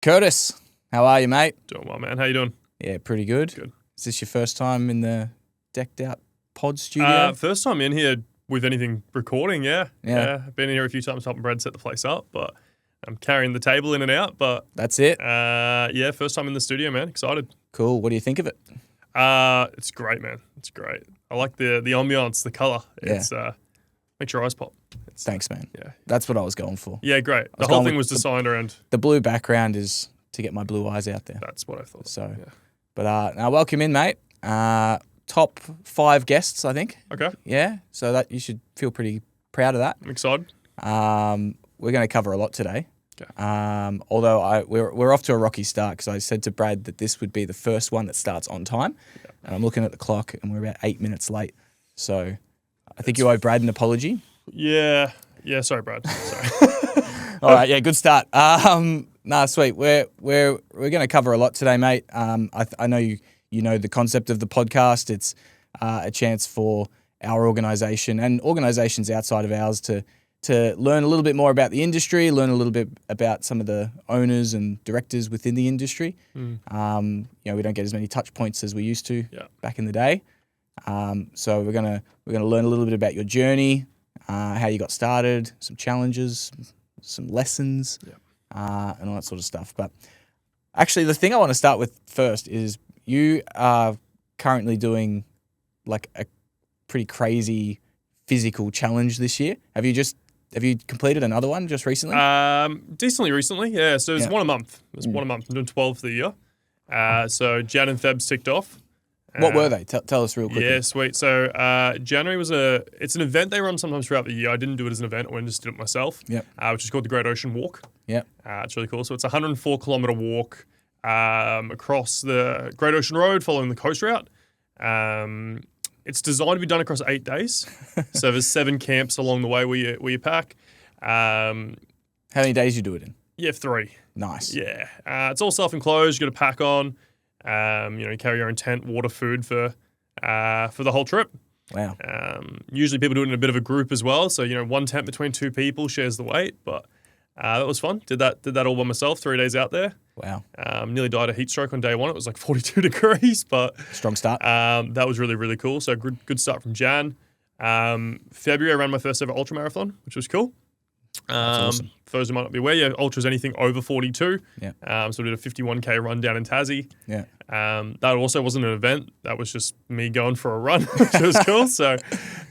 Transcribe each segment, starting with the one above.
Curtis, how are you, mate? Doing well, man. How you doing? Yeah, pretty good. Good. Is this your first time in the decked out pod studio? First time in here with anything recording, yeah. Yeah. I've been in here a few times helping Brad set the place up, but I'm carrying the table in and out. But That's it. yeah, first time in the studio, man. Excited. Cool. What do you think of it? It's great, man. It's great. I like the ambiance, the colour. Yeah. It's makes your eyes pop. Thanks, man. Yeah. That's what I was going for. Yeah, great. The was whole going thing with was designed around. The blue background is to get my blue eyes out there. That's what I thought. So, yeah. But now welcome in, mate. Top 5 guests, I think. Okay. Yeah. So that you should feel pretty proud of that. I'm excited. We're going to cover a lot today. Okay. Although we're off to a rocky start because I said to Brad that this would be the first one that starts on time, and I'm looking at the clock and we're about 8 minutes late. So I think you owe Brad an apology. Yeah. Yeah. Sorry, Brad. Sorry. All right. Yeah. Good start. Sweet. We're going to cover a lot today, mate. I know you know the concept of the podcast. It's a chance for our organisation and organisations outside of ours to learn a little bit more about the industry, learn a little bit about some of the owners and directors within the industry. We don't get as many touch points as we used to back in the day. So we're gonna learn a little bit about your journey, how you got started, some challenges, some lessons, and all that sort of stuff. But actually, the thing I want to start with first is you are currently doing like a pretty crazy physical challenge this year. Have you completed another one just recently? Decently recently, yeah. So it's one a month. It was 1 a month. I'm doing 12 for the year. So Jan and Feb's ticked off. What were they? Tell us real quickly. Yeah, sweet. So January it's an event they run sometimes throughout the year. I didn't do it as an event. I went and just did it myself. Yep. Which is called the Great Ocean Walk. Yep. It's really cool. So it's a 104-kilometre walk across the Great Ocean Road following the coast route. It's designed to be done across 8 days. So there's 7 camps along the way where you pack. How many days you do it in? Yeah, 3. Nice. Yeah. It's all self-enclosed. You got a pack on. You carry your own tent, water, food for the whole trip. Wow. Usually people do it in a bit of a group as well. So, one tent between 2 people shares the weight. But that was fun. Did that all by myself, 3 days out there. Wow. Nearly died of heat stroke on day 1. It was like 42 degrees, but strong start. That was really, really cool. So good start from Jan. February, I ran my first ever ultra marathon, which was cool. That's awesome. For those who might not be aware, ultra's anything over 42. Yeah. So we did a 51k run down in Tassie. Yeah. That also wasn't an event. That was just me going for a run, which was cool. So,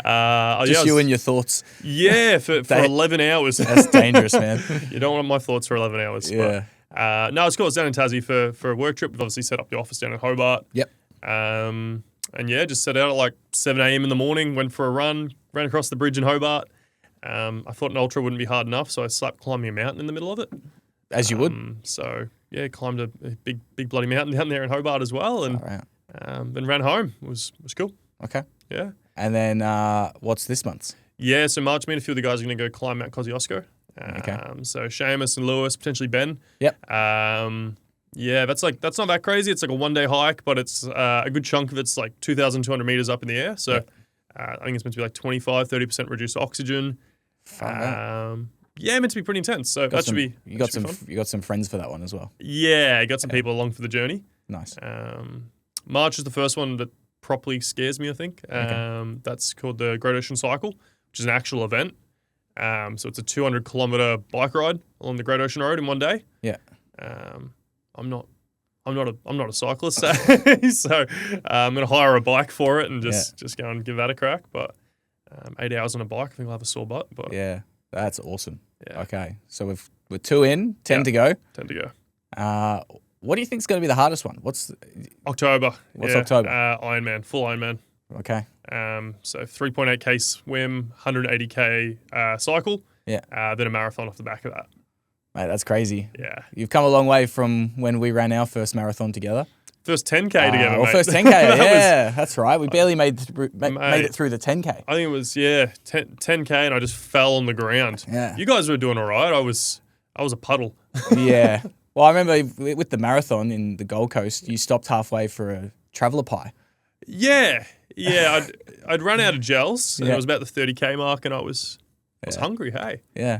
you and your thoughts. Yeah, for 11 hours. That's dangerous, man. You don't want my thoughts for 11 hours. Yeah. But, no, it's cool. It's down in Tassie for a work trip. We've obviously set up the office down in Hobart. Yep. And yeah, just set out at like 7 a.m. in the morning, went for a run, ran across the bridge in Hobart. I thought an ultra wouldn't be hard enough, so I slapped climbing a mountain in the middle of it. As you would. So yeah, climbed a big bloody mountain down there in Hobart as well, and then ran home. It was cool. Okay. Yeah. And then what's this month's? Yeah, so March, me and a few of the guys are going to go climb Mount Kosciuszko. Okay. So Seamus and Lewis, potentially Ben. Yep. Yeah, that's not that crazy. It's like a 1-day hike, but it's a good chunk of it's like 2,200 meters up in the air. So I think it's meant to be like 25-30% reduced oxygen. Yeah, meant to be pretty intense. So that should be. You got some friends for that one as well. Yeah, got some people along for the journey. Nice. March is the first one that properly scares me, I think. That's called the Great Ocean Cycle, which is an actual event. So it's a 200-kilometer bike ride along the Great Ocean Road in 1 day. Yeah. I'm not a cyclist, so I'm gonna hire a bike for it and just go and give that a crack. But 8 hours on a bike, I think I'll have a sore butt. But yeah, that's awesome. Yeah. Okay, so we're 2 in, 10 to go. 10 to go. What do you think is going to be the hardest one? October? What's October? Ironman, full Ironman. Okay. So 3.8k swim, 180k cycle. Yeah. Then a marathon off the back of that. Mate, that's crazy. Yeah. You've come a long way from when we ran our first marathon together. First 10k together, mate. First 10k, that's right. We barely made it through the 10k. I think it was 10k, and I just fell on the ground. Yeah. You guys were doing all right. I was a puddle. Yeah. Well, I remember with the marathon in the Gold Coast, you stopped halfway for a traveller pie. Yeah. I'd run out of gels, and it was about the 30k mark, and I was I was hungry, hey. Yeah.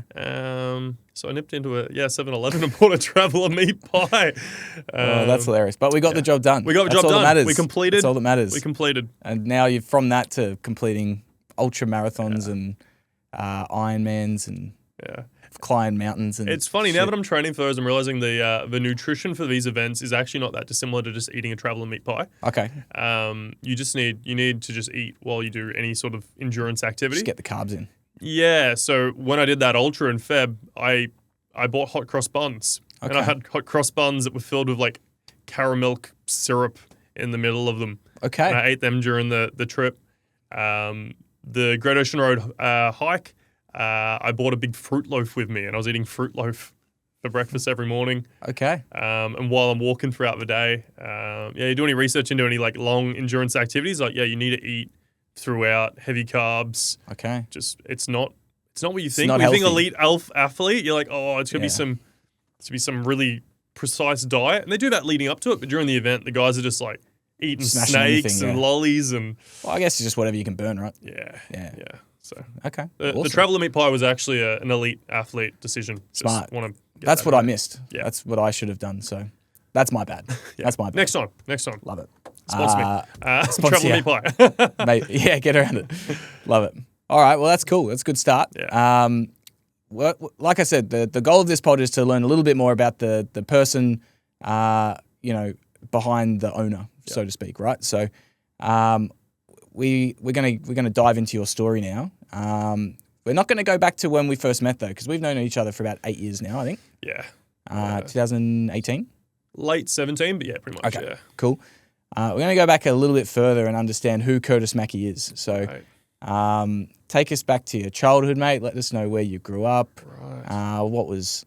So I nipped into a 7-Eleven and bought a traveller meat pie. Oh, that's hilarious. But we got the job done. We got the That's job all done. That matters. We completed. That's all that matters. We completed. And now you're from that to completing ultra marathons and Ironmans and climb mountains. And it's funny shit. now that I'm training for those, I'm realizing the nutrition for these events is actually not that dissimilar to just eating a traveller meat pie. Okay. You need to just eat while you do any sort of endurance activity. Just get the carbs in. Yeah. So when I did that ultra in Feb, I bought hot cross buns. Okay. And I had hot cross buns that were filled with like caramel syrup in the middle of them. Okay. And I ate them during the trip. The Great Ocean Road hike, I bought a big fruit loaf with me, and I was eating fruit loaf for breakfast every morning. Okay. And while I'm walking throughout the day, you do any research into any like long endurance activities? Like, you need to eat throughout, heavy carbs. Okay. Just it's not what you think. Not When you think healthy. elite athlete, you're like, oh, it's gonna be some really precise diet, and they do that leading up to it. But during the event, the guys are just like eating Smashing snakes anything, and lollies and Well, I guess it's just whatever you can burn, right? yeah. So Okay. the Awesome. traveller meat pie was actually an elite athlete decision. Just Smart. Want to That's what I missed. Yeah. That's what I should have done. So that's my bad. That's my bad. Next time. Love it. Sponsor me. sponsor, Traveller yeah. meat pie. Mate, yeah, get around it. Love it. All right, well, that's cool. That's a good start. Yeah. Well, like I said, the goal of this pod is to learn a little bit more about the person, behind the owner, so to speak, right? So, we're gonna dive into your story now. We're not gonna go back to when we first met though, because we've known each other for about 8 years now, I think. Yeah. 2018. Late 17, but yeah, pretty much. Okay, Yeah. cool. We're going to go back a little bit further and understand who Curtis Mackie is. So, Right. take us back to your childhood, mate. Let us know where you grew up. Right. What was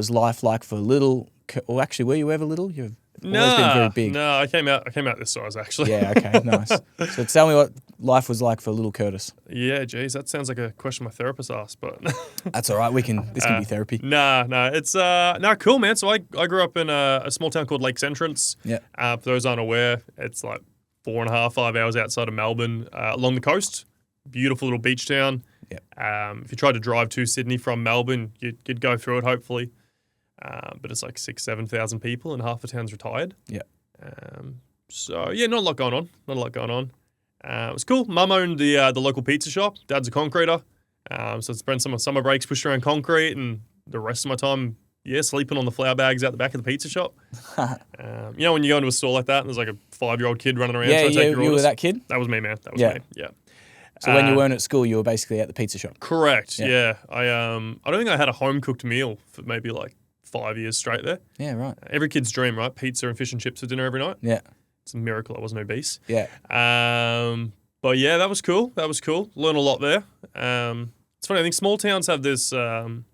life like for little? Or actually, were you ever little? You've always been very big. No, I came out this size actually. Yeah. Okay. Nice. So tell me what life was like for little Curtis. Yeah, geez, that sounds like a question my therapist asked, but That's all right. This can be therapy. Nah, it's cool, man. So I grew up in a small town called Lakes Entrance. Yeah. For those unaware, it's like 4.5, 5 hours outside of Melbourne, along the coast. Beautiful little beach town. Yep. If you tried to drive to Sydney from Melbourne, you'd go through it hopefully. But it's like 6,000-7,000 people, and half the town's retired. Yeah. So yeah, not a lot going on. It was cool. Mum owned the local pizza shop. Dad's a concreter. So I spent some of summer breaks pushed around concrete, and the rest of my time, sleeping on the flour bags out the back of the pizza shop. When you go into a store like that, and there's like a 5-year-old kid running around trying to take your orders. You were that kid? That was me, man. That was me. Yeah. So when you weren't at school, you were basically at the pizza shop? Correct. Yeah. I don't think I had a home cooked meal for maybe like 5 years straight there. Yeah, right. Every kid's dream, right? Pizza and fish and chips for dinner every night. Yeah. It's a miracle I wasn't obese. Yeah. But yeah, that was cool. Learned a lot there. It's funny. I think small towns have this. Everyone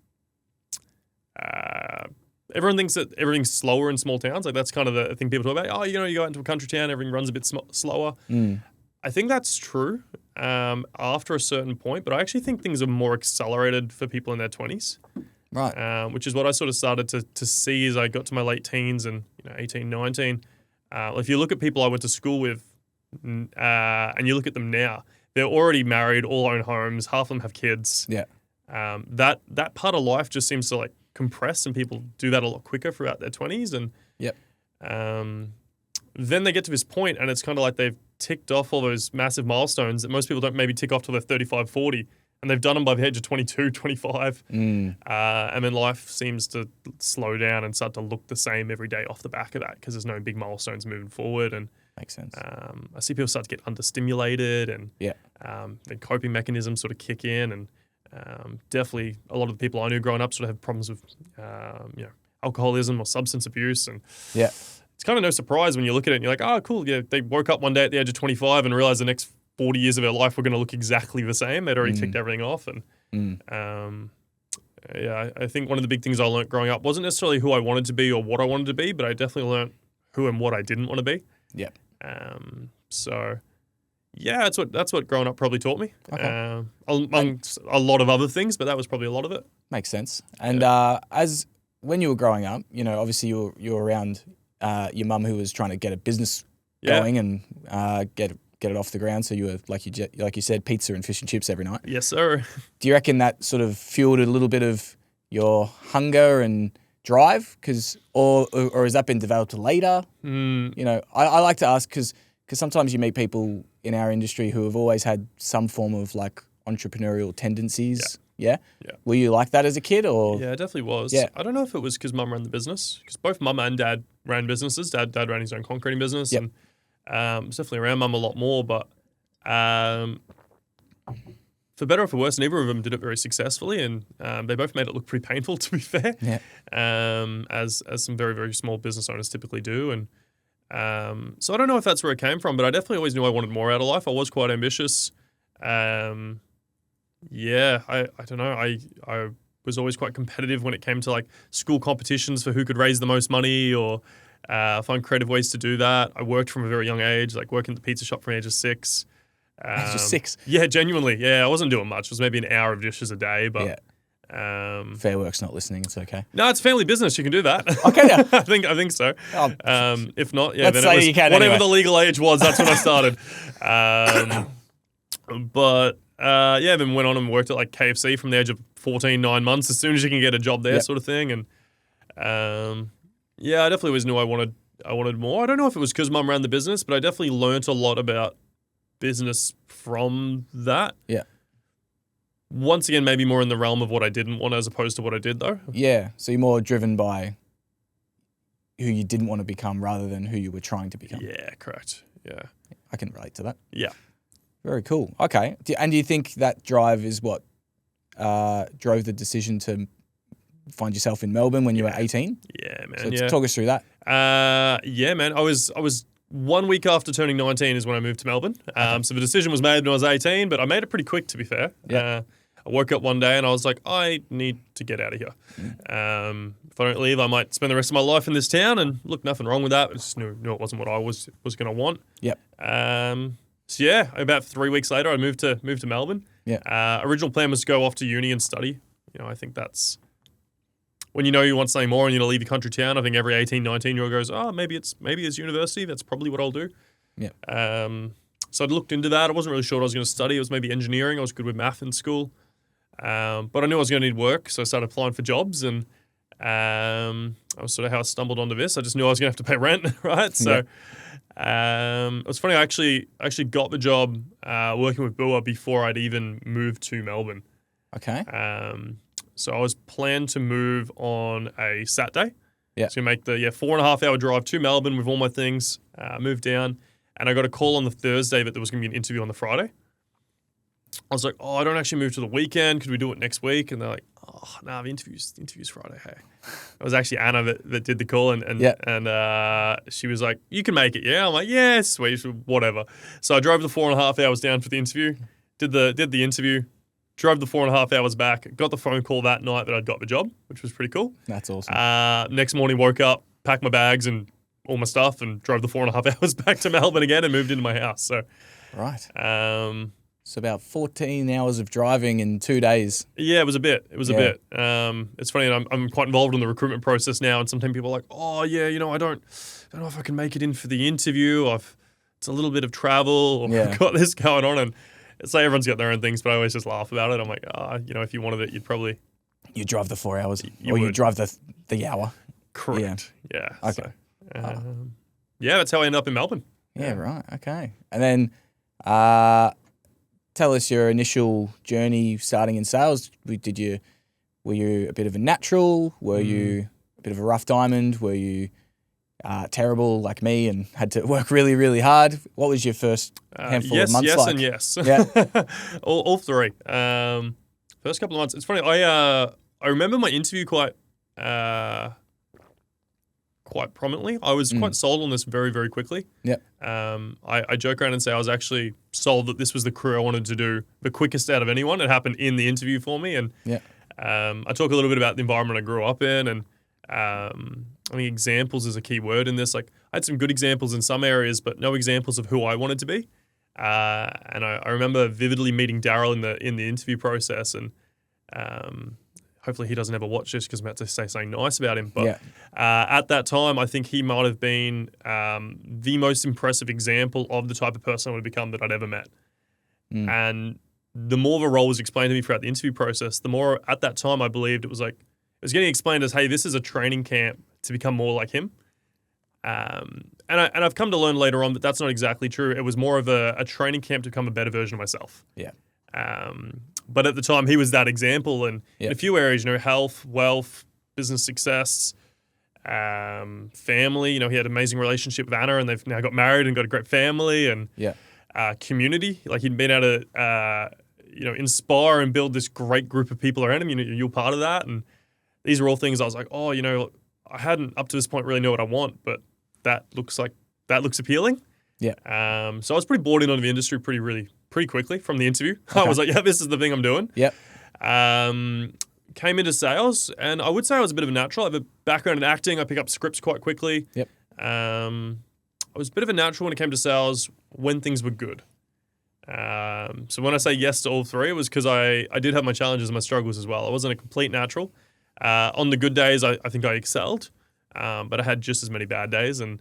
thinks that everything's slower in small towns. Like that's kind of the thing people talk about. Oh, you go out into a country town, everything runs a bit slower. I think that's true after a certain point, but I actually think things are more accelerated for people in their 20s. Right. Which is what I sort of started to see as I got to my late teens and 18, 19. If you look at people I went to school with and you look at them now, they're already married, all own homes, half of them have kids. Yeah. That part of life just seems to like compress, and people do that a lot quicker throughout their 20s. And yep. Then they get to this point and it's kind of like they've ticked off all those massive milestones that most people don't maybe tick off till they're 35, 40. And they've done them by the age of 22, 25. And then life seems to slow down and start to look the same every day off the back of that because there's no big milestones moving forward. And makes sense. I see people start to get understimulated and then coping mechanisms sort of kick in. And definitely a lot of the people I knew growing up sort of have problems with alcoholism or substance abuse. And it's kind of no surprise when you look at it and you're like, oh, cool. Yeah, they woke up one day at the age of 25 and realized the next 40 years of their life were going to look exactly the same. They'd already ticked everything off. And I think one of the big things I learned growing up wasn't necessarily who I wanted to be or what I wanted to be, but I definitely learned who and what I didn't want to be. Yeah. So yeah, that's what growing up probably taught me. Okay. Amongst a lot of other things, but that was probably a lot of it. Makes sense. And as when you were growing up, obviously you were around your mum who was trying to get a business going and get get it off the ground. So you were, like you said, pizza and fish and chips every night. Yes, sir. Do you reckon that sort of fueled a little bit of your hunger and drive? Or has that been developed later? You know, I like to ask because sometimes you meet people in our industry who have always had some form of like entrepreneurial tendencies. Yeah. Were you like that as a kid, or? Yeah, it definitely was. Yeah. I don't know if it was because mum ran the business, because both mum and dad ran businesses. Dad ran his own concreting business, and was definitely around mum a lot more. But for better or for worse, neither of them did it very successfully, and they both made it look pretty painful, to be fair. Yeah. As some very, very small business owners typically do, and so I don't know if that's where it came from, but I definitely always knew I wanted more out of life. I was quite ambitious. Yeah, I don't know. I was always quite competitive when it came to like school competitions for who could raise the most money, or find creative ways to do that. I worked from a very young age, like working at the pizza shop from the age of 6. Age of 6? Yeah, genuinely. Yeah, I wasn't doing much. It was maybe an hour of dishes a day, but Fair Work's not listening. It's okay. no, it's family business. You can do that. Okay, yeah. I think so. If not, yeah, Let's then say it was you can whatever anyway. the legal age was. That's when I started. But then went on and worked at like KFC from the age of 14, 9 months, as soon as you can get a job there, sort of thing. And I definitely always knew I wanted more. I don't know if it was because mum ran the business, but I definitely learnt a lot about business from that. Yeah. Once again, maybe more in the realm of what I didn't want as opposed to what I did, though. Yeah. So you're more driven by who you didn't want to become rather than who you were trying to become. Yeah, correct. Yeah. I can relate to that. Yeah. Very cool. Okay. And do you think that drive is what drove the decision to find yourself in Melbourne when you were 18? Yeah, man. So talk us through that. Yeah, man. I was 1 week after turning 19 is when I moved to Melbourne. So the decision was made when I was 18, but I made it pretty quick, to be fair. Yeah. I woke up one day and I was like, I need to get out of here. If I don't leave, I might spend the rest of my life in this town. And look, nothing wrong with that. I just knew it wasn't what I was going to want. Yep. So yeah, about 3 weeks later, I moved to Melbourne. Yeah. Original plan was to go off to uni and study. You know, I think that's when you know you want something more and you leave your country town. I think every 18, 19-year-old goes, maybe it's university. That's probably what I'll do. Yeah. So I'd looked into that. I wasn't really sure what I was going to study. It was maybe engineering. I was good with math in school. But I knew I was going to need work, so I started applying for jobs, and that was sort of how I stumbled onto this. I just knew I was going to have to pay rent, right? So it was funny. I actually got the job working with Bua before I'd even moved to Melbourne. Okay. So I was planned to move on a Saturday. Yeah. So make the 4.5 hour drive to Melbourne with all my things, moved down, and I got a call on the Thursday that there was going to be an interview on the Friday. I was like, I don't actually move to the weekend. Could we do it next week? And they're like, the interview's Friday. Hey, it was actually Anna that did the call, and she was like, you can make it, yeah? I'm like, yeah, sweet, whatever. So I drove the 4.5 hours down for the interview, did the interview, drove the 4.5 hours back, got the phone call that night that I'd got the job, which was pretty cool. That's awesome. Next morning, woke up, packed my bags and all my stuff, and drove the 4.5 hours back to Melbourne again and moved into my house. So, right. So about 14 hours of driving in 2 days. Yeah, it was a bit. It's funny, I'm quite involved in the recruitment process now, and sometimes people are like, I don't know if I can make it in for the interview. It's a little bit of travel, or I've got this going on, and it's like everyone's got their own things, but I always just laugh about it. I'm like, if you wanted it, you'd drive the 4 hours, you drive the hour. Correct. Yeah. Okay. So, that's how I ended up in Melbourne. Yeah. Right. Okay. And then, tell us your initial journey starting in sales. Were you a bit of a natural? Were you a bit of a rough diamond? Were you terrible like me and had to work really, really hard? What was your first handful of months like? Yes, Yeah. all three. First couple of months. It's funny. I remember my interview quite prominently. I was quite sold on this very, very quickly. Yeah. I joke around and say I was actually sold that this was the career I wanted to do the quickest out of anyone. It happened in the interview for me. And I talk a little bit about the environment I grew up in, and I think examples is a key word in this. Like, I had some good examples in some areas, but no examples of who I wanted to be. And I remember vividly meeting Daryl in the interview process, and hopefully he doesn't ever watch this because I'm about to say something nice about him. But Yeah. at that time, I think he might have been the most impressive example of the type of person I would become that I'd ever met. And the more the role was explained to me throughout the interview process, the more at that time I believed it was getting explained as, hey, this is a training camp to become more like him. And I've come to learn later on that that's not exactly true. It was more of a training camp to become a better version of myself. Yeah. But at the time, he was that example, and in a few areas, health, wealth, business success, family. He had an amazing relationship with Anna, and they've now got married and got a great family, and community. Like he'd been able to, inspire and build this great group of people around him. You're part of that, and these are all things I was like, oh, I hadn't up to this point really know what I want, but that looks appealing. Yeah. So I was pretty bought in on the industry pretty quickly from the interview. Okay. I was like, yeah, this is the thing I'm doing. Yep. Came into sales, and I would say I was a bit of a natural. I have a background in acting. I pick up scripts quite quickly. Yep. I was a bit of a natural when it came to sales when things were good. So when I say yes to all three, it was because I did have my challenges and my struggles as well. I wasn't a complete natural. On the good days, I think I excelled, but I had just as many bad days. And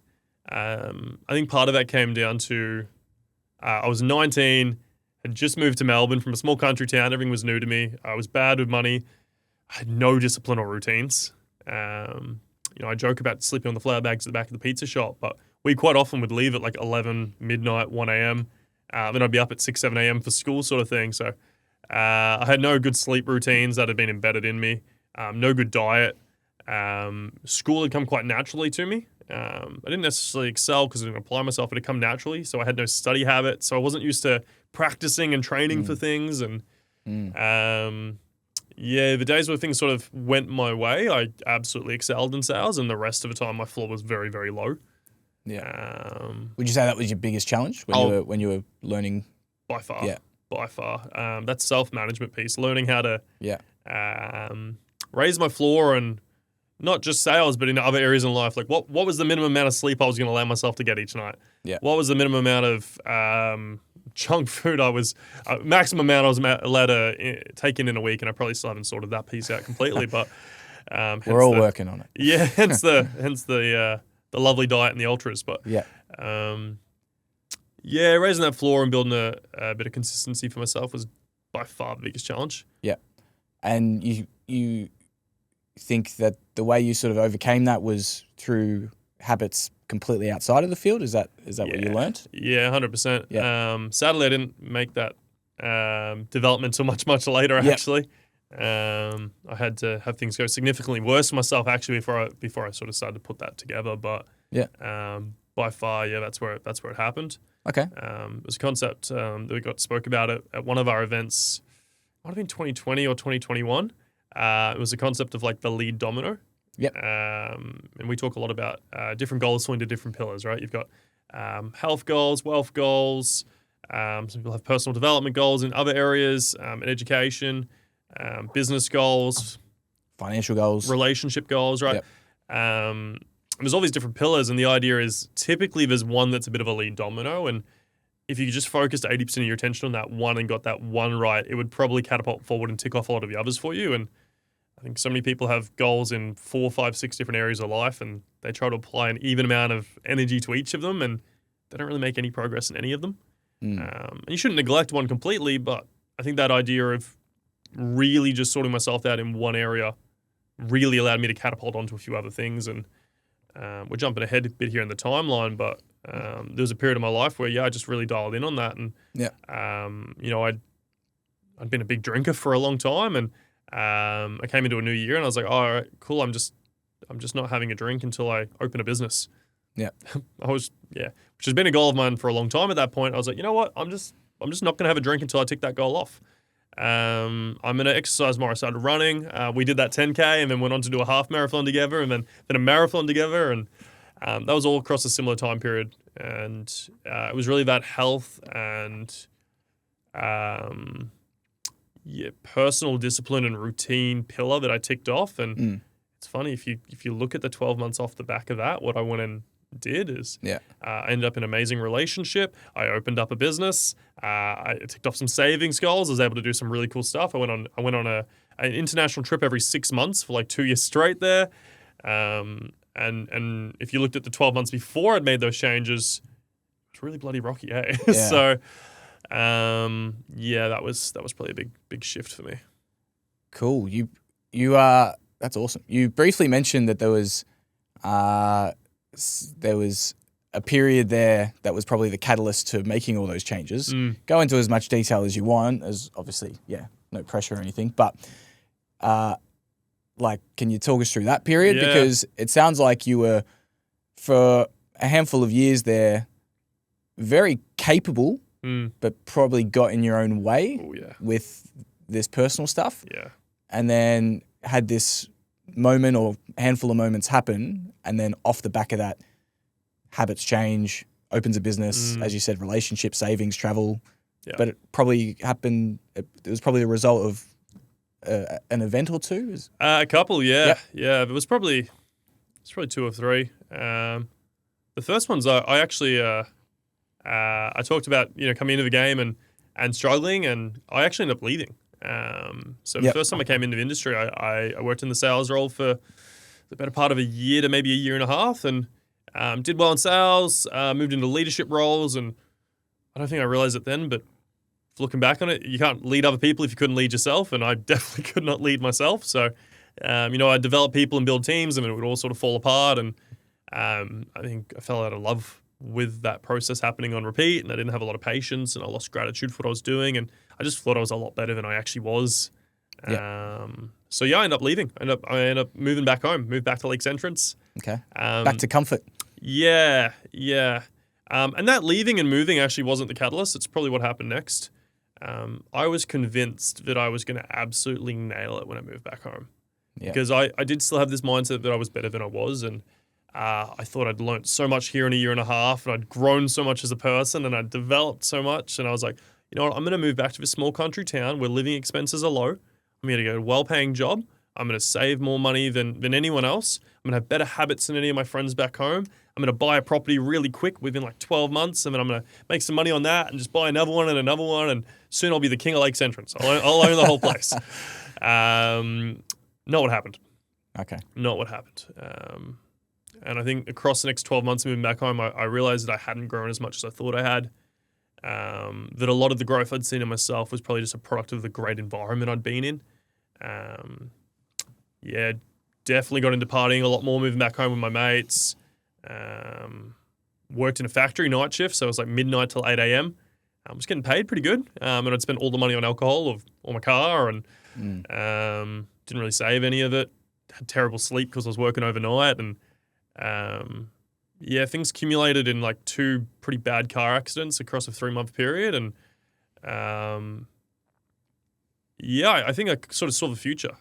I think part of that came down to I was 19, had just moved to Melbourne from a small country town. Everything was new to me. I was bad with money. I had no discipline or routines. I joke about sleeping on the flour bags at the back of the pizza shop, but we quite often would leave at like 11, midnight, 1 a.m. Then I'd be up at 6, 7 a.m. for school sort of thing. So I had no good sleep routines that had been embedded in me. No good diet. School had come quite naturally to me. I didn't necessarily excel because I didn't apply myself. It had come naturally. So I had no study habits. So I wasn't used to practicing and training for things. And the days where things sort of went my way, I absolutely excelled in sales. And the rest of the time, my floor was very, very low. Yeah. Would you say that was your biggest challenge when you were learning? By far. Yeah. By far. That self-management piece, learning how to raise my floor, and not just sales, but in other areas in life. Like what was the minimum amount of sleep I was going to allow myself to get each night? Yeah. What was the minimum amount of junk food maximum amount I was allowed to take in a week? And I probably still haven't sorted that piece out completely, but we're all working on it. Yeah. hence the lovely diet and the ultras, but raising that floor and building a bit of consistency for myself was by far the biggest challenge. Yeah. And you think that the way you sort of overcame that was through habits completely outside of the field? Is that what you learned? Yeah, 100%. Yeah. Sadly, I didn't make that development until much, much later, actually. I had to have things go significantly worse for myself, actually, before I sort of started to put that together. But by far, that's where it happened. Okay. It was a concept that we spoke about at one of our events. Might have been 2020 or 2021. It was a concept of like the lead domino. Yep. And we talk a lot about different goals fall into different pillars, right? You've got health goals, wealth goals. Some people have personal development goals in other areas, and education, business goals, financial goals, relationship goals, right? Yep. There's all these different pillars, and the idea is typically there's one that's a bit of a lead domino, and if you just focused 80% of your attention on that one and got that one right, it would probably catapult forward and tick off a lot of the others for you. And I think so many people have goals in 4, 5, 6 different areas of life, and they try to apply an even amount of energy to each of them, and they don't really make any progress in any of them. And you shouldn't neglect one completely, but I think that idea of really just sorting myself out in one area really allowed me to catapult onto a few other things. And we're jumping ahead a bit here in the timeline, but there was a period of my life where, I just really dialed in on that. And, I'd been a big drinker for a long time, and I came into a new year and I was like, oh, all right, cool. I'm just not having a drink until I open a business. Yeah. which has been a goal of mine for a long time at that point. I was like, you know what? I'm just not going to have a drink until I tick that goal off. I'm going to exercise more. I started running. We did that 10K and then went on to do a half marathon together and then a marathon together. And that was all across a similar time period. And it was really that health and personal discipline and routine pillar that I ticked off. And it's funny, if you look at the 12 months off the back of that, what I went and did is I ended up in an amazing relationship. I opened up a business. I ticked off some savings goals. I was able to do some really cool stuff. I went on a an international trip every 6 months for like 2 years straight there. And if you looked at the 12 months before I'd made those changes, it was really bloody rocky, eh? Yeah. So, that was probably a big shift for me. Cool. That's awesome. You briefly mentioned that there was a period there that was probably the catalyst to making all those changes. Go into as much detail as you want, as obviously, no pressure or anything. But can you talk us through that period? Yeah. Because it sounds like you were, for a handful of years there, very capable, but probably got in your own way with this personal stuff. Yeah. And then had this moment or handful of moments happen, and then off the back of that, habits change, opens a business, as you said, relationship, savings, travel. Yeah. But it probably happened, it was probably a result of an event or two? A couple, yeah. Yep. Yeah, it was probably 2 or 3. The first one's I actually I talked about coming into the game and struggling, and I actually ended up leaving. So the first time I came into the industry, I worked in the sales role for the better part of a year to maybe a year and a half, and did well in sales, moved into leadership roles, and I don't think I realized it then, but looking back on it, you can't lead other people if you couldn't lead yourself, and I definitely could not lead myself. So, I develop people and build teams, and it would all sort of fall apart, and I think I fell out of love with that process happening on repeat, and I didn't have a lot of patience, and I lost gratitude for what I was doing, and I just thought I was a lot better than I actually was. I ended up leaving. I ended up moving back home, moved back to Lakes Entrance. Okay. Back to comfort. Yeah. And that leaving and moving actually wasn't the catalyst. It's probably what happened next. I was convinced that I was going to absolutely nail it when I moved back home. Yeah. Because I did still have this mindset that I was better than I was, and I thought I'd learnt so much here in a year and a half, and I'd grown so much as a person, and I'd developed so much, and I was like, you know what, I'm going to move back to this small country town where living expenses are low. I'm going to get a well-paying job. I'm going to save more money than anyone else. I'm going to have better habits than any of my friends back home. I'm going to buy a property really quick within like 12 months, and then I'm going to make some money on that and just buy another one, and soon I'll be the king of Lakes Entrance. I'll own the whole place. Not what happened. Okay. Not what happened. And I think across the next 12 months moving back home, I realized that I hadn't grown as much as I thought I had. That a lot of the growth I'd seen in myself was probably just a product of the great environment I'd been in. Definitely got into partying a lot more, moving back home with my mates. Worked in a factory night shift, so it was like midnight till 8 a.m. I was getting paid pretty good, and I'd spent all the money on alcohol or my car, and didn't really save any of it. Had terrible sleep because I was working overnight, and things accumulated in like 2 pretty bad car accidents across a 3-month period, and I think I sort of saw the future.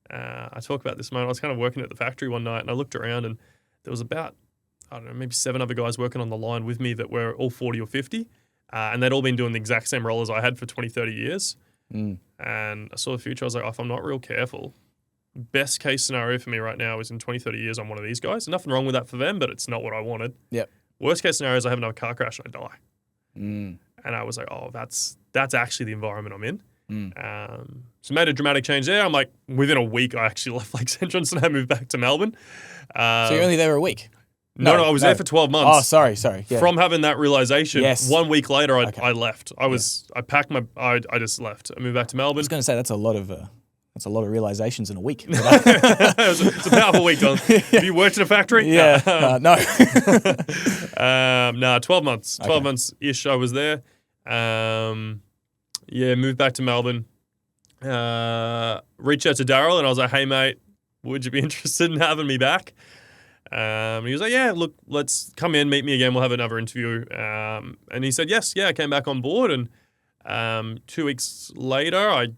I talk about this moment. I was kind of working at the factory one night, and I looked around, and there was about, I don't know, maybe 7 other guys working on the line with me that were all 40 or 50, and they'd all been doing the exact same role as I had for 20, 30 years. And I saw the future. I was like, if I'm not real careful, best case scenario for me right now is in 20, 30 years, I'm one of these guys. Nothing wrong with that for them, but it's not what I wanted. Yep. Worst case scenario is I have another car crash and I die. And I was like, that's actually the environment I'm in. So made a dramatic change there. I'm like, within a week, I actually left Lakes Entrance and I moved back to Melbourne. So you're only there a week? No, I was there for 12 months. Oh, sorry. Yeah. From having that realization, 1 week later, I left. I packed I just left. I moved back to Melbourne. I was going to say that's a lot of realizations in a week. It's a powerful week, Don. Have you worked in a factory? Yeah. No. 12 months. 12 months-ish I was there. Moved back to Melbourne. Reached out to Daryl, and I was like, hey, mate, would you be interested in having me back? He was like, yeah, look, let's come in, meet me again. We'll have another interview. And he said, yes. Yeah, I came back on board. And 2 weeks later, I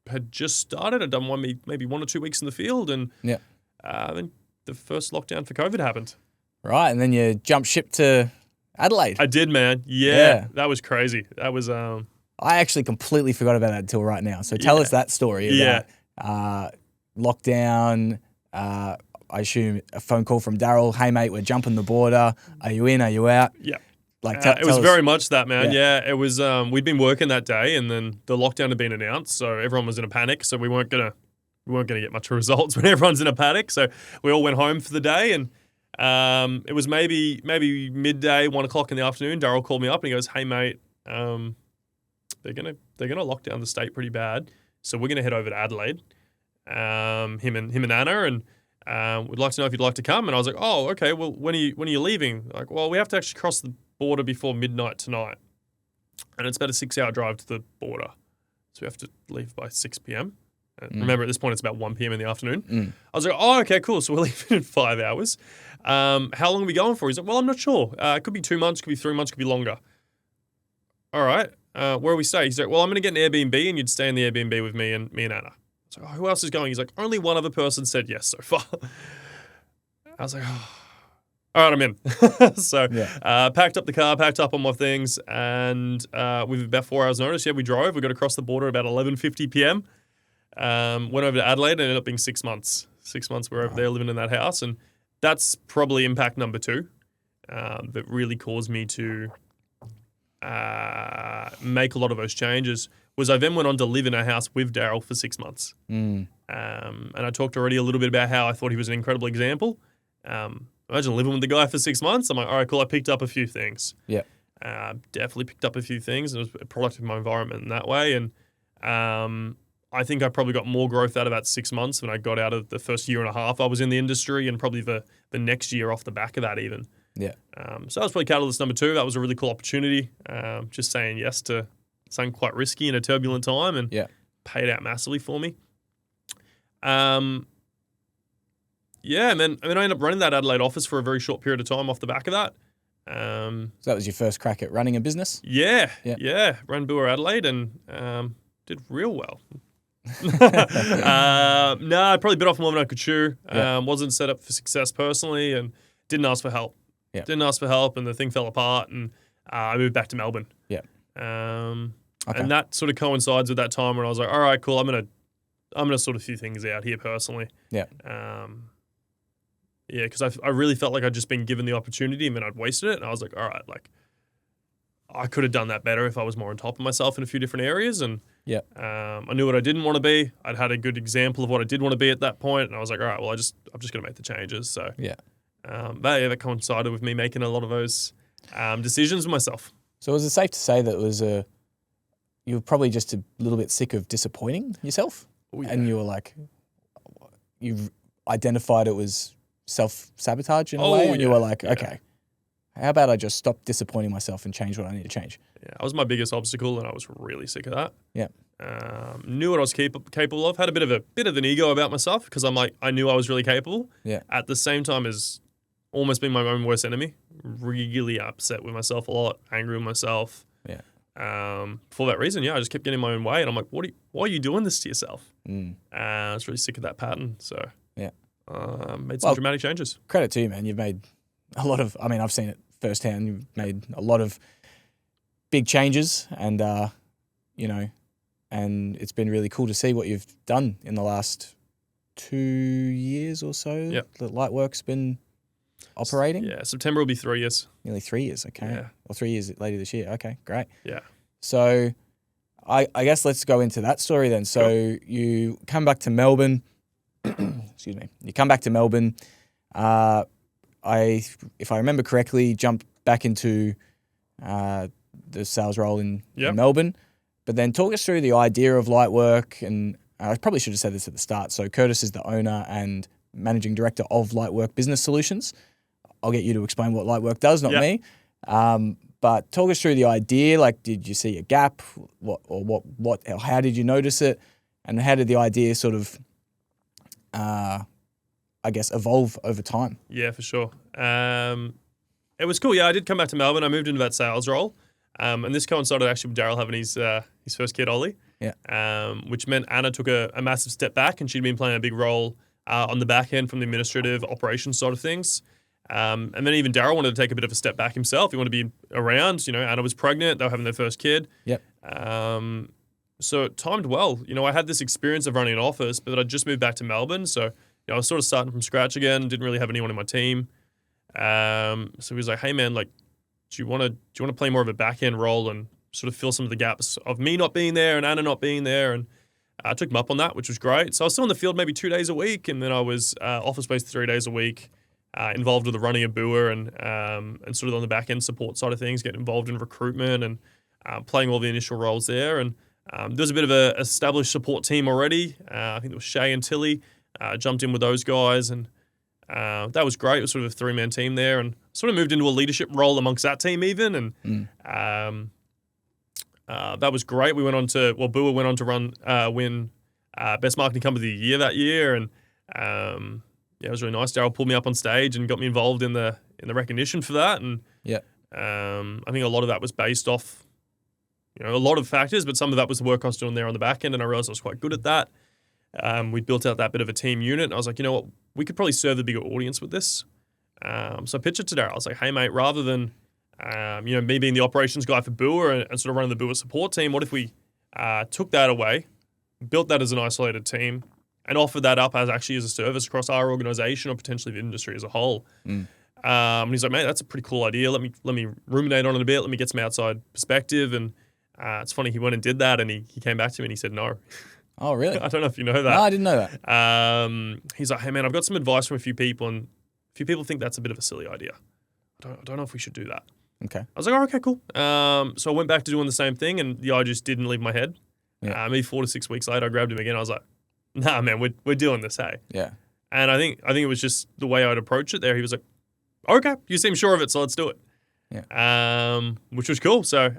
had just started. I'd done maybe 1 or 2 weeks in the field. And then the first lockdown for COVID happened. Right. And then you jumped ship to Adelaide. I did, man. Yeah. That was crazy. That was... I actually completely forgot about that until right now. So tell us that story about lockdown. I assume a phone call from Daryl. Hey, mate, we're jumping the border. Are you in? Are you out? Yeah. It was very much that, man. Yeah, it was. We'd been working that day, and then the lockdown had been announced, so everyone was in a panic. So we weren't going to we weren't going to get much results when everyone's in a paddock. So we all went home for the day, and it was maybe midday, 1 o'clock in the afternoon. Daryl called me up and he goes, "Hey mate, they're gonna lock down the state pretty bad, so we're gonna head over to Adelaide. Him and Anna, and we'd like to know if you'd like to come." And I was like, "Oh, okay. Well, when are you leaving?" Like, "Well, we have to actually cross the border before midnight tonight, and it's about a 6-hour drive to the border, so we have to leave by 6 p.m." Remember, at this point, it's about 1 p.m. in the afternoon. I was like, "Oh, okay, cool. So we're leaving in 5 hours. How long are we going for?" He's like, "Well, I'm not sure. It could be 2 months, could be 3 months, could be longer." All right. Where are we stay? He's like, "Well, I'm going to get an Airbnb and you'd stay in the Airbnb with me and Anna." I was like, "Oh, who else is going?" He's like, "Only one other person said yes so far." I was like, "Oh, all right, I'm in." So packed up the car, packed up all my things, and with about 4 hours notice, we drove. We got across the border about 11:50 p.m. Went over to Adelaide and ended up being 6 months. 6 months we were over there living in that house, and that's probably impact number 2 that really caused me to make a lot of those changes. Was I then went on to live in a house with Daryl for 6 months. And I talked already a little bit about how I thought he was an incredible example. Imagine living with the guy for 6 months. I'm like, all right, cool. I picked up a few things. Yeah. Definitely picked up a few things. It was a product of my environment in that way. And I think I probably got more growth out of that 6 months than I got out of the first year and a half I was in the industry, and probably the next year off the back of that even. Yeah. So that was probably catalyst number 2. That was a really cool opportunity. Just saying yes to something quite risky in a turbulent time, and paid out massively for me. And then I ended up running that Adelaide office for a very short period of time off the back of that. So that was your first crack at running a business? Yeah. Ran Boer Adelaide and did real well. I probably bit off more than I could chew. Wasn't set up for success personally, and didn't ask for help. Didn't ask for help, and the thing fell apart, and I moved back to Melbourne. And that sort of coincides with that time when I was like, all right, cool, I'm gonna sort a few things out here personally. Because I really felt like I'd just been given the opportunity and then I'd wasted it, and I was like, all right, like I could have done that better if I was more on top of myself in a few different areas. And I knew what I didn't want to be. I'd had a good example of what I did want to be at that point, and I was like, all right, well, I'm just going to make the changes. So that coincided with me making a lot of those decisions with myself. So is it safe to say that you were probably just a little bit sick of disappointing yourself? Oh, yeah. And you were like, you've identified it was self-sabotage in a way, and you were like, okay, how about I just stop disappointing myself and change what I need to change? Yeah, that was my biggest obstacle, and I was really sick of that. Yeah. Knew what I was capable of. Had a bit of an ego about myself, because I'm like, I knew I was really capable. Yeah. At the same time as almost being my own worst enemy. Really upset with myself a lot, angry with myself. Yeah. For that reason, I just kept getting in my own way, and I'm like, why are you doing this to yourself? I was really sick of that pattern, so made some dramatic changes. Credit to you, man. You've made a lot of, I've seen it firsthand. You've made a lot of big changes, and and it's been really cool to see what you've done in the last 2 years or so. Yep. That Litework's been operating. Yeah, September will be 3 years. Nearly 3 years, okay. Yeah. Or 3 years later this year. Okay, great. Yeah. So I guess let's go into that story then. So you come back to Melbourne. Excuse me. You come back to Melbourne. If I remember correctly, jumped back into the sales role in Melbourne. But then talk us through the idea of Litework, and I probably should have said this at the start. So Curtis is the owner and managing director of Litework Business Solutions. I'll get you to explain what Litework does, not me. But talk us through the idea. Like, did you see a gap? How did you notice it? And how did the idea sort of, evolve over time? Yeah, for sure. It was cool. Yeah, I did come back to Melbourne. I moved into that sales role. And this coincided actually with Daryl having his first kid, Ollie. Yeah. Which meant Anna took a massive step back, and she'd been playing a big role on the back end from the administrative operations side of things. And then even Daryl wanted to take a bit of a step back himself. He wanted to be around. Anna was pregnant. They were having their first kid. Yep. So it timed well. I had this experience of running an office, but I'd just moved back to Melbourne. So I was sort of starting from scratch again. Didn't really have anyone in my team. So he was like, hey, man, like, do you want to play more of a back end role and sort of fill some of the gaps of me not being there and Anna not being there? And I took him up on that, which was great. So I was still in the field maybe 2 days a week, and then I was office-based 3 days a week, involved with the running of Bua and sort of on the back-end support side of things, getting involved in recruitment and playing all the initial roles there. And there was a bit of an established support team already. I think it was Shay and Tilly. Jumped in with those guys, and that was great. It was sort of a 3-man team there, and sort of moved into a leadership role amongst that team even. And that was great. We went on to, Bua went on to win Best Marketing Company of the Year that year, and it was really nice. Daryl pulled me up on stage and got me involved in the recognition for that. And I think a lot of that was based off, a lot of factors, but some of that was the work I was doing there on the back end, and I realized I was quite good at that. We built out that bit of a team unit, and I was like, you know what, we could probably serve the bigger audience with this. So I pitched it to Daryl. I was like, hey, mate, rather than me being the operations guy for Bua and sort of running the Bua support team, what if we took that away, built that as an isolated team, and offered that up as a service across our organization or potentially the industry as a whole. And he's like, mate, that's a pretty cool idea. Let me ruminate on it a bit. Let me get some outside perspective. And it's funny, he went and did that, and he came back to me and he said no. Oh, really? I don't know if you know that. No, I didn't know that. He's like, hey, man, I've got some advice from a few people, and a few people think that's a bit of a silly idea. I don't know if we should do that. Okay. I was like, oh, okay, cool. So I went back to doing the same thing, and the idea just didn't leave my head. Maybe 4 to 6 weeks later, I grabbed him again. I was like, nah, man, we're doing this, hey? Yeah. And I think it was just the way I'd approach it there. He was like, okay, you seem sure of it, so let's do it. Yeah. Which was cool. So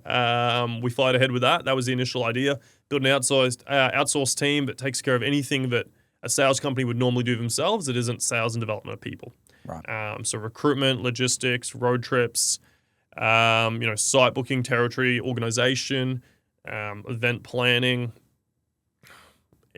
we fired ahead with that. That was the initial idea. Build an outsourced team that takes care of anything that a sales company would normally do themselves. It isn't sales and development of people. Right. So recruitment, logistics, road trips, site booking, territory organization, event planning,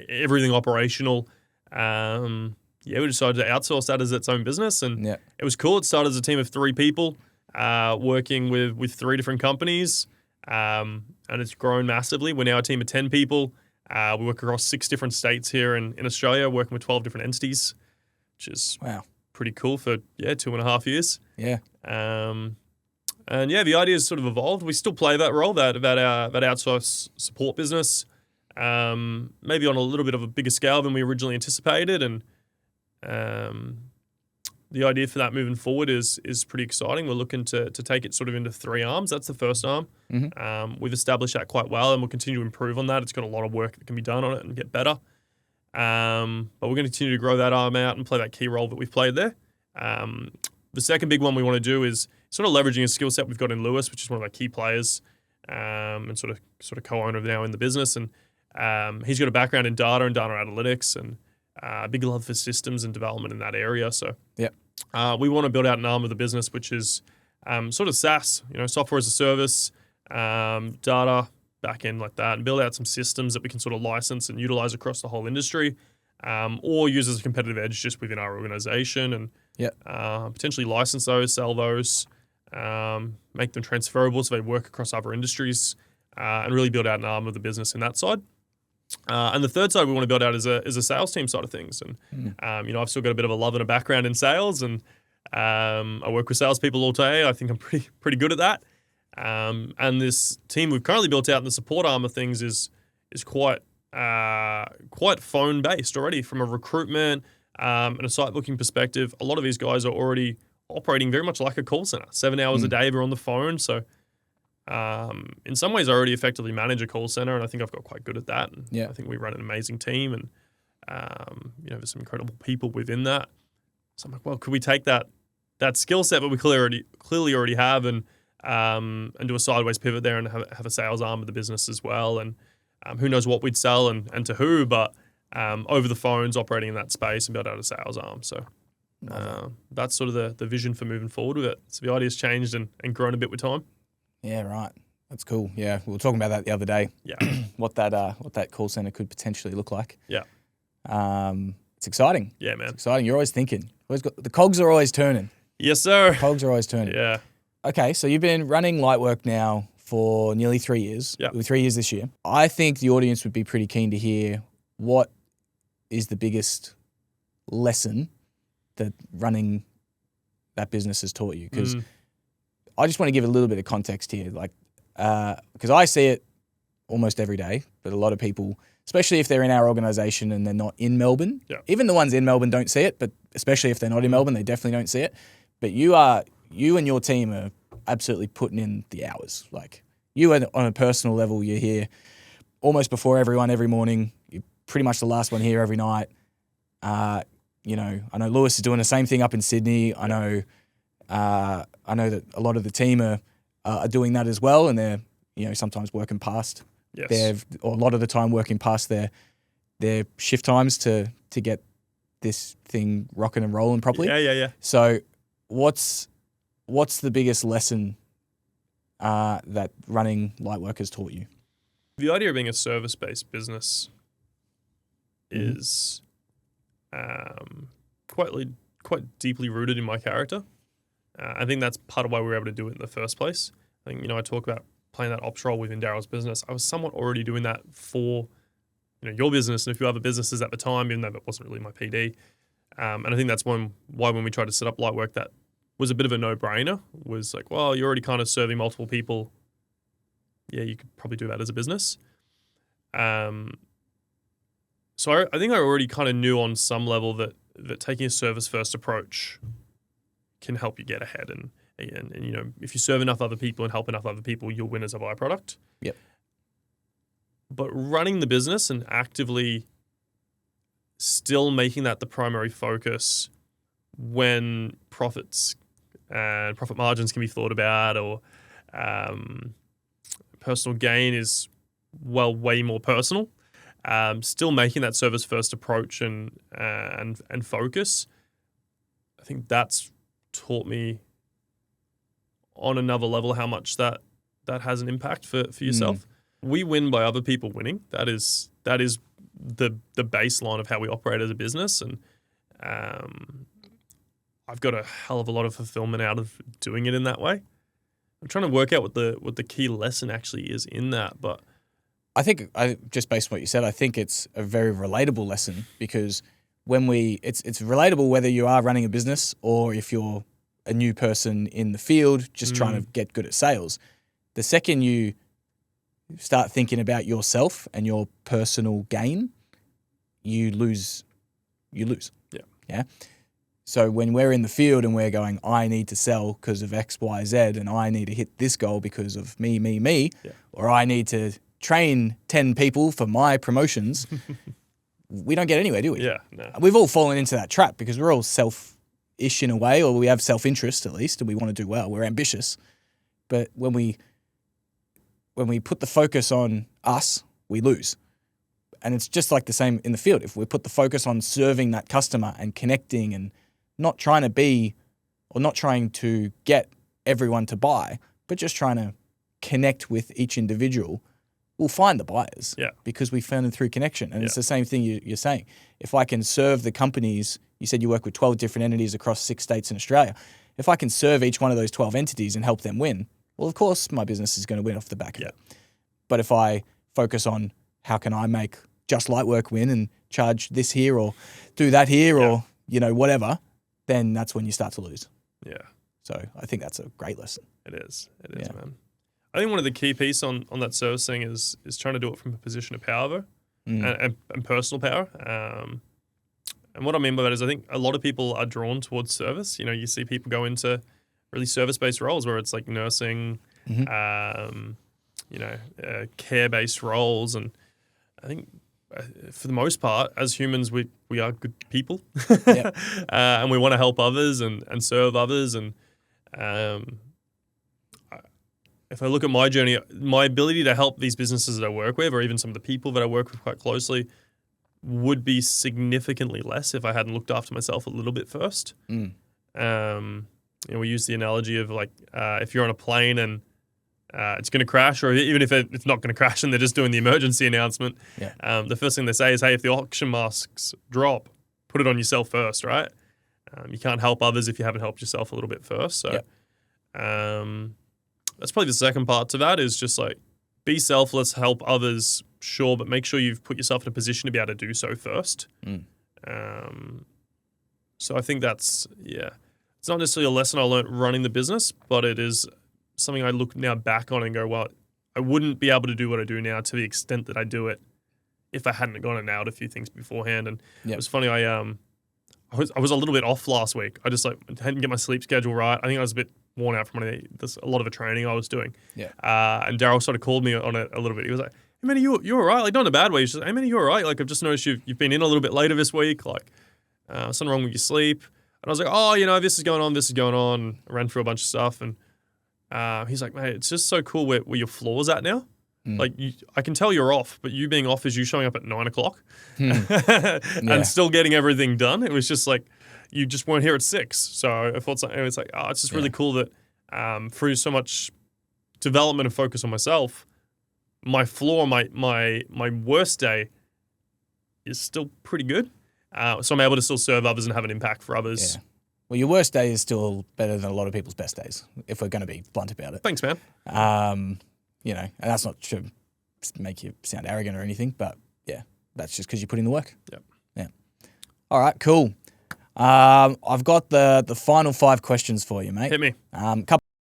everything operational. We decided to outsource that as its own business, and it was cool. It started as a team of 3 people, working with 3 different companies, and it's grown massively. We're now a team of 10 people. We work across 6 different states here in Australia, working with 12 different entities, which is pretty cool for 2.5 years. Yeah. And the idea has sort of evolved. We still play that role, that outsource support business, maybe on a little bit of a bigger scale than we originally anticipated. And the idea for that moving forward is pretty exciting. We're looking to take it sort of into 3 arms. That's the first arm. We've established that quite well, and we'll continue to improve on that. It's got a lot of work that can be done on it and get better. But we're going to continue to grow that arm out and play that key role that we've played there. The second big one we want to do is sort of leveraging a skill set we've got in Lewis, which is one of our key players, and sort of co-owner now in the business. And he's got a background in data and data analytics, and a big love for systems and development in that area. So we want to build out an arm of the business which is sort of SaaS, software as a service, data back-end like that, and build out some systems that we can sort of license and utilize across the whole industry, or use as a competitive edge just within our organization, and potentially license those, sell those, make them transferable so they work across other industries, and really build out an arm of the business in that side. And the third side we want to build out is a sales team side of things. And, I've still got a bit of a love and a background in sales, and I work with salespeople all day. I think I'm pretty good at that. And this team we've currently built out in the support arm of things is quite phone based already from a recruitment and a site booking perspective. A lot of these guys are already operating very much like a call center. 7 hours a day they're on the phone. So in some ways I already effectively manage a call center, and I think I've got quite good at that. And I think we run an amazing team, and there's some incredible people within that. So I'm like, well, could we take that skill set that we clearly already have, and do a sideways pivot there and have a sales arm of the business as well. And who knows what we'd sell and to who, but over the phones, operating in that space and build out a sales arm. So that's sort of the vision for moving forward with it. So the idea's changed and grown a bit with time. Yeah, right. That's cool. Yeah, we were talking about that the other day. Yeah, what that call center could potentially look like. Yeah, it's exciting. Yeah, man. It's exciting. You're always thinking. The cogs are always turning. Yes, sir. Cogs are always turning. Yeah. Okay, so you've been running Litework now for nearly 3 years. Yeah. 3 years this year. I think the audience would be pretty keen to hear what is the biggest lesson that running that business has taught you. Because I just want to give a little bit of context here, because I see it almost every day, but a lot of people especially if they're in our organization and they're not in Melbourne. Yeah. Even the ones in Melbourne don't see it, but especially if they're not in Melbourne, they definitely don't see it. But you and your team are absolutely putting in the hours. Like you on a personal level, you're here almost before everyone every morning. You're pretty much the last one here every night. I know Lewis is doing the same thing up in Sydney. I know that a lot of the team are doing that as well, and they're sometimes working past. Yes. Or a lot of the time working past their shift times to get this thing rocking and rolling properly. Yeah. So what's the biggest lesson that running Litework has taught you? The idea of being a service-based business is quite deeply rooted in my character. I think that's part of why we were able to do it in the first place. I think, I talk about playing that ops role within Darryl's business. I was somewhat already doing that for, your business and a few other businesses at the time, even though that wasn't really my PD. And I think that's why when we tried to set up Litework, that was a bit of a no-brainer. Was like, well, you're already kind of serving multiple people. Yeah, you could probably do that as a business. So I think I already kind of knew on some level that taking a service-first approach can help you get ahead. And if you serve enough other people and help enough other people, you'll win as a byproduct. Yep. But running the business and actively still making that the primary focus when profits and profit margins can be thought about, or personal gain is way more personal. Still making that service first approach and focus. I think that's taught me on another level how much that has an impact for yourself. We win by other people winning. That is the baseline of how we operate as a business, and I've got a hell of a lot of fulfillment out of doing it in that way. I'm trying to work out what the key lesson actually is in that, but I think just based on what you said, I think it's a very relatable lesson, because it's relatable whether you are running a business or if you're a new person in the field just trying to get good at sales. The second you start thinking about yourself and your personal gain, you lose. Yeah. So when we're in the field and we're going, I need to sell because of X, Y, Z, and I need to hit this goal because of me, or I need to train 10 people for my promotions, we don't get anywhere, do we? Yeah, no. We've all fallen into that trap because we're all selfish in a way, or we have self-interest at least, and we want to do well. We're ambitious. But when we put the focus on us, we lose. And it's just like the same in the field. If we put the focus on serving that customer and connecting and not trying to get everyone to buy, but just trying to connect with each individual, we'll find the buyers. Yeah. Because we found them through connection. And it's the same thing you're saying. If I can serve the companies, you said you work with 12 different entities across 6 states in Australia. If I can serve each one of those 12 entities and help them win, well, of course, my business is going to win off the back of it. But if I focus on how can I make just Litework win and charge this here or do that here or, whatever, then that's when you start to lose. Yeah. So I think that's a great lesson. It is, man. I think one of the key pieces on that service thing is trying to do it from a position of power and personal power. And what I mean by that is I think a lot of people are drawn towards service. You see people go into really service-based roles where it's like nursing, care-based roles. And I think for the most part, as humans, we are good people. And we want to help others and serve others. And if I look at my journey, my ability to help these businesses that I work with, or even some of the people that I work with quite closely, would be significantly less if I hadn't looked after myself a little bit first. We use the analogy of like if you're on a plane and it's going to crash, or even if it's not going to crash and they're just doing the emergency announcement, the first thing they say is, hey, if the oxygen masks drop, put it on yourself first, right? You can't help others if you haven't helped yourself a little bit first. So that's probably the second part to that, is just like be selfless, help others, sure, but make sure you've put yourself in a position to be able to do so first. So I think that's, it's not necessarily a lesson I learned running the business, but it is something I look now back on and go, well, I wouldn't be able to do what I do now to the extent that I do it if I hadn't gone and nailed a few things beforehand. And Yep. it was funny. I was a little bit off last week. I just hadn't get my sleep schedule right. I think I was a bit worn out from a lot of the training I was doing. Yeah. And Daryl sort of called me on it a little bit. He was like, "Hey man, you all right? Like, not in a bad way. He's just, hey man, you all right? Like, I've just noticed you've been in a little bit later this week. Like, something wrong with your sleep." And I was like, "Oh, this is going on. I ran through a bunch of stuff." And he's like, "Mate, it's just so cool where your floor's at now. Like, I can tell you're off, but you being off is you showing up at 9 o'clock and still getting everything done. It was just like, you just weren't here at 6. So I thought something, it's like, it's just really cool that through so much development and focus on myself, my floor, my worst day is still pretty good. So I'm able to still serve others and have an impact for others." Yeah. Well, your worst day is still better than a lot of people's best days, if we're going to be blunt about it. Thanks, man. And that's not to make you sound arrogant or anything, but yeah, that's just because you put in the work. Yep. Yeah. All right, cool. I've got the final 5 questions for you, mate. Hit me. Couple